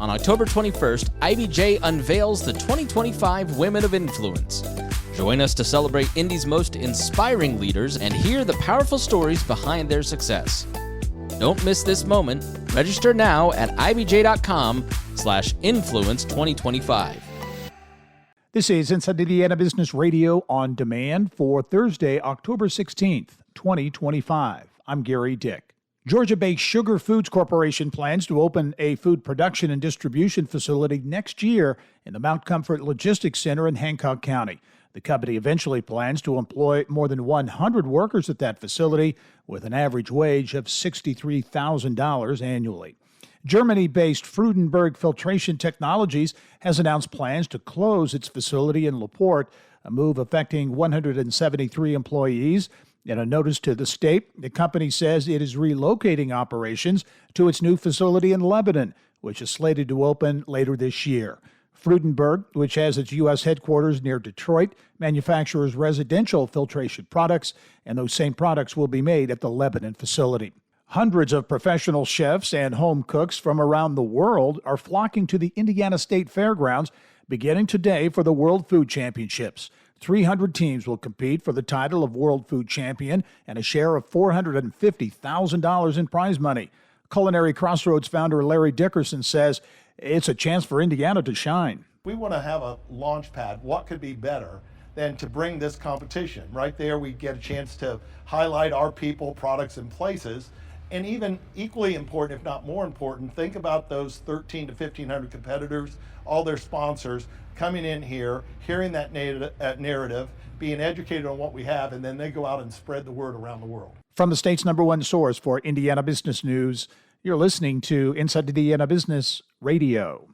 On October 21st, IBJ unveils the 2025 Women of Influence. Join us to celebrate Indy's most inspiring leaders and hear the powerful stories behind their success. Don't miss this moment. Register now at ibj.com/influence 2025. This is Inside Indiana Business Radio on demand for Thursday, October 16th, 2025. I'm Gary Dick. Georgia-based Sugar Foods Corporation plans to open a food production and distribution facility next year in the Mount Comfort Logistics Center in Hancock County. The company eventually plans to employ more than 100 workers at that facility with an average wage of $63,000 annually. Germany-based Freudenberg Filtration Technologies has announced plans to close its facility in LaPorte, a move affecting 173 employees. In a notice to the state, the company says it is relocating operations to its new facility in Lebanon, which is slated to open later this year. Freudenberg, which has its U.S. headquarters near Detroit, manufactures residential filtration products, and those same products will be made at the Lebanon facility. Hundreds of professional chefs and home cooks from around the world are flocking to the Indiana State Fairgrounds beginning today for the World Food Championships. 300 teams will compete for the title of World Food Champion and a share of $450,000 in prize money. Culinary Crossroads founder Larry Dickerson says it's a chance for Indiana to shine. We want to have a launch pad. What could be better than to bring this competition? Right there, we get a chance to highlight our people, products, and places. And even equally important, if not more important, think about those 1,300 to 1,500 competitors, all their sponsors coming in here, hearing that narrative, being educated on what we have, and then they go out and spread the word around the world. From the state's #1 source for Indiana business news, you're listening to Inside Indiana Business Radio.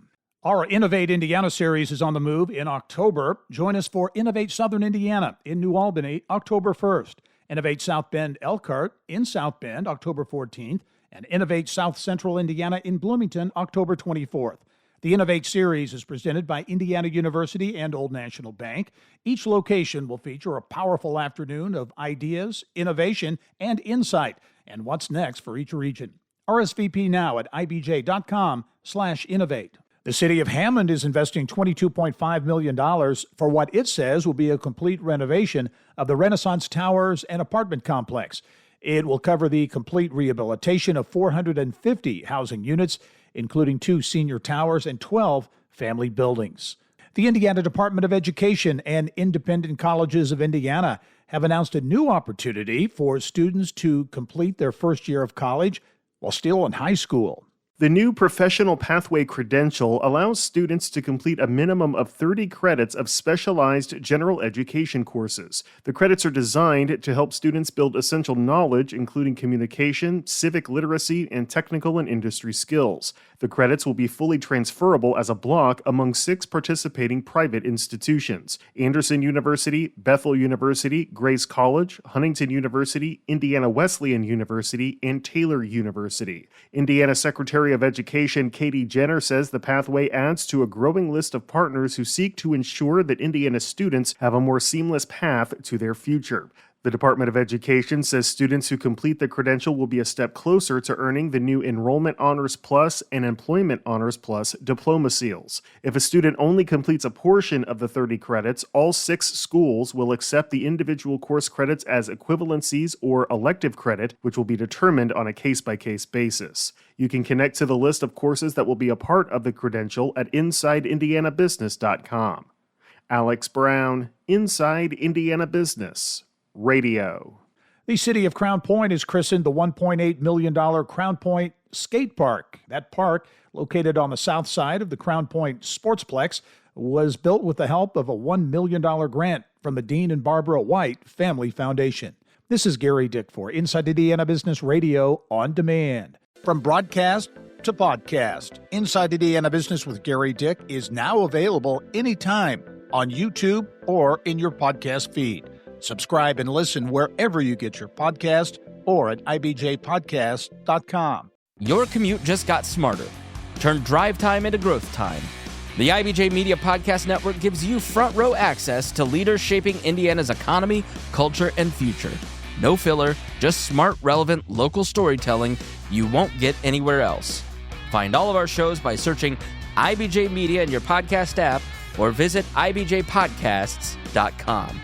Our Innovate Indiana series is on the move in October. Join us for Innovate Southern Indiana in New Albany, October 1st. Innovate South Bend Elkhart in South Bend, October 14th, and Innovate South Central Indiana in Bloomington, October 24th. The Innovate series is presented by Indiana University and Old National Bank. Each location will feature a powerful afternoon of ideas, innovation, and insight, and what's next for each region. RSVP now at ibj.com/innovate. The city of Hammond is investing $22.5 million for what it says will be a complete renovation of the Renaissance Towers and apartment complex. It will cover the complete rehabilitation of 450 housing units, including 2 senior towers and 12 family buildings. The Indiana Department of Education and Independent Colleges of Indiana have announced a new opportunity for students to complete their first year of college while still in high school. The new professional pathway credential allows students to complete a minimum of 30 credits of specialized general education courses. The credits are designed to help students build essential knowledge, including communication, civic literacy, and technical and industry skills. The credits will be fully transferable as a block among 6 participating private institutions: Anderson University, Bethel University, Grace College, Huntington University, Indiana Wesleyan University, and Taylor University. Indiana Secretary of Education Katie Jenner says the pathway adds to a growing list of partners who seek to ensure that Indiana students have a more seamless path to their future. The Department of Education says students who complete the credential will be a step closer to earning the new Enrollment Honors Plus and Employment Honors Plus diploma seals. If a student only completes a portion of the 30 credits, all 6 schools will accept the individual course credits as equivalencies or elective credit, which will be determined on a case-by-case basis. You can connect to the list of courses that will be a part of the credential at InsideIndianaBusiness.com. Alex Brown, Inside Indiana Business Radio. The city of Crown Point has christened the $1.8 million Crown Point Skate Park. That park, located on the south side of the Crown Point Sportsplex, was built with the help of a $1 million grant from the Dean and Barbara White Family Foundation. This is Gary Dick for Inside Indiana Business Radio on demand. From broadcast to podcast, Inside Indiana Business with Gary Dick is now available anytime on YouTube or in your podcast feed. Subscribe and listen wherever you get your podcast or at ibjpodcast.com. Your commute just got smarter. Turn drive time into growth time. The IBJ Media Podcast Network gives you front row access to leaders shaping Indiana's economy, culture, and future. No filler, just smart, relevant, local storytelling you won't get anywhere else. Find all of our shows by searching IBJ Media in your podcast app or visit ibjpodcasts.com.